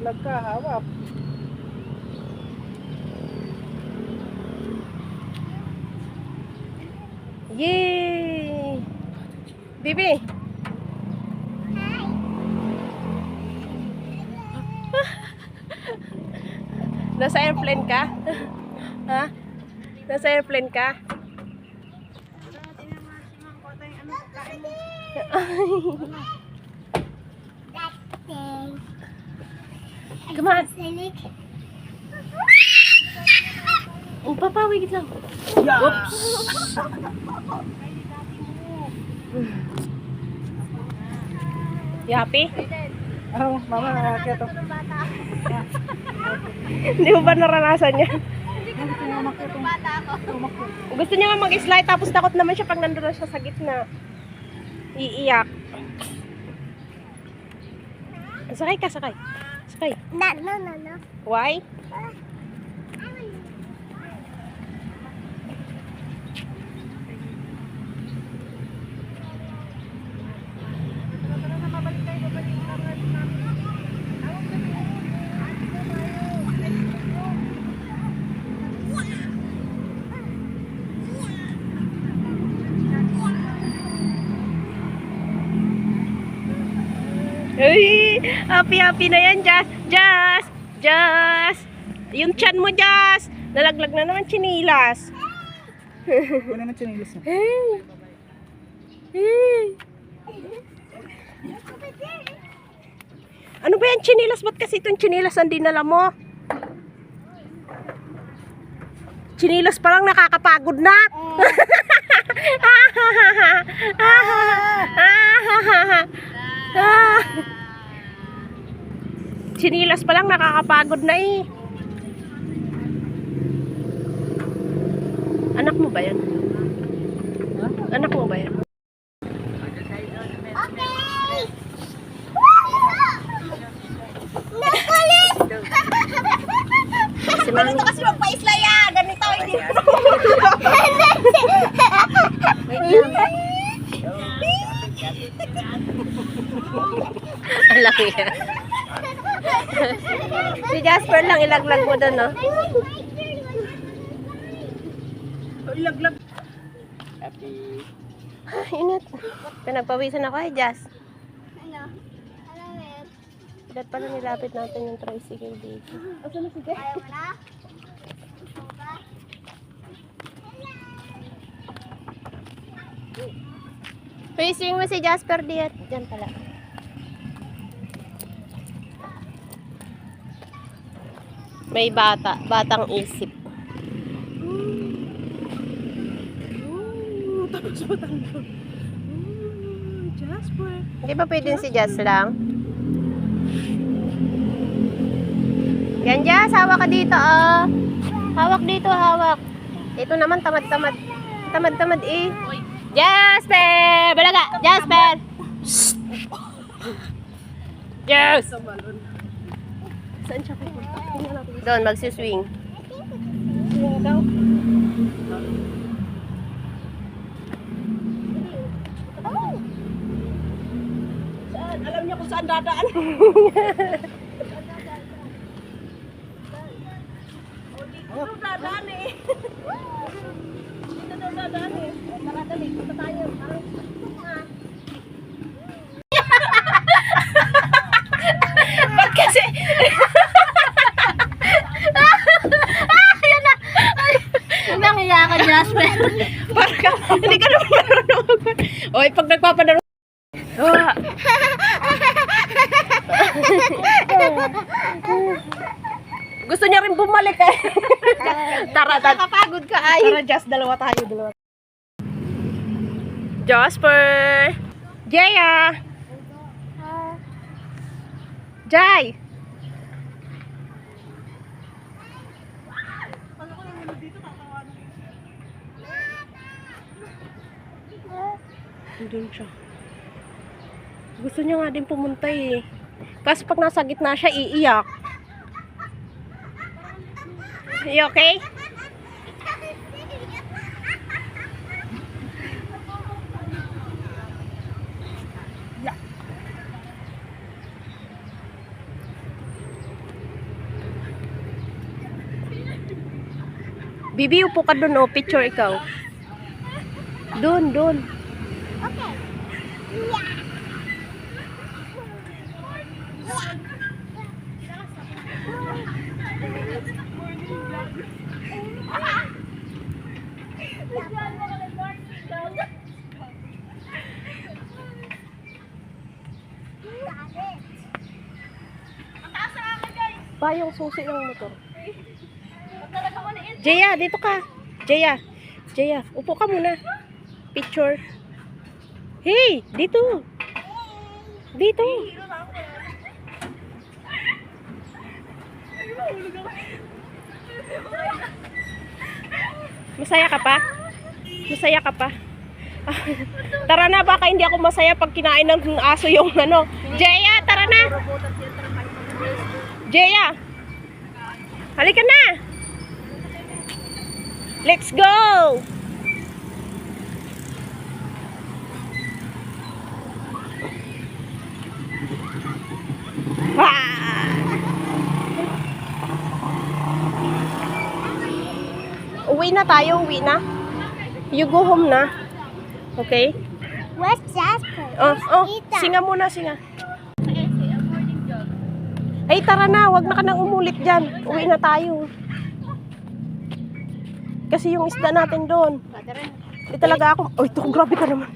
Nalaglag ka, hawak. Yay! Bibi! Nasa airplane ka? Ha? Nasa airplane ka? Come on. Papawigit lang. Oops. You happy? Oh, mama, nakakaya to. Hindi mo ba naranasan yan? Gusto niya nga mag-slide tapos takot naman siya pag nandun na siya sa gitna. Iiyak. Sakay ka, sakay. Sakay. No. Why? Uy, happy na yan, Jazz. Yung chan mo, Jazz. Nalaglag na naman chinilas. Kung naman chinilis mo. Hey. Ano ba yan, chinilas? Ba't kasi itong chinilas ang dinala mo? Chinilas pa lang nakakapagod na. Chinilas pa lang nakakapagod na eh. Anak mo ba yan? Anak mo ba yan? Okay. Nakulit. Si Mami kasi magpa-isla yan. Ganito, hindi. Alam yan. Si Jasper lang ilaglag mo doon, no? Ilaglag. Ingat. Pinagpawisan ako eh, Jas. Ano? Dapat pala nilapit natin yung tricycle dito. Asa na si Jas? Ayaw mo na? Facing mo si Jasper diyan pala. May batang isip. Tapos matanda. Jasper. Hindi ba pwedeng si Jas lang? Yan, Jas, hawak ka dito, oh. Hawak dito, hawak. Ito naman, tamad-tamad. Tamad-tamad eh. Jasper! Balaga! Jasper! Yes! Saan siya pupunta? Doon, magsiswing. Swing daw. Saan? Alam niya kung saan dadaan. Dito dadaan eh. Dito daw dadaan eh. Tara, dali. Punta tayo. Ba't kasi? Yan na! Nangiya ka, Jasper. Parang hindi ka naman marunong. Oy, pag nagpapadaro. Gusto niya rin bumalik eh. Tara, nakapagod ka ay. Tara, Jas. Dalawa tayo. Jasper! Jaya! Jai! Doon siya. Gusto niya nga din pumunta eh. Kasi pag nasa gitna siya, iiyak. You okay? Bibi, upo ka dun, oh. Picture ikaw. Dun. Okay. Yeah. Pa yung susi ng motor. Jaya, dito ka. Jaya, upo ka muna. Picture. Hey, dito. Masaya ka pa? Tara na, baka hindi ako masaya pag kinain ng aso yung ano. Jaya, tara na. Jaya. Halika na. Let's go. Uwi na tayo, You go home na. Okay? Where's Jasper? Singa muna, singa. Ay, tara na, wag na ka nang umulit dyan. Uwi na tayo. Kasi yung isda natin doon. Di talaga ako. Oh, ito, grabe ka naman.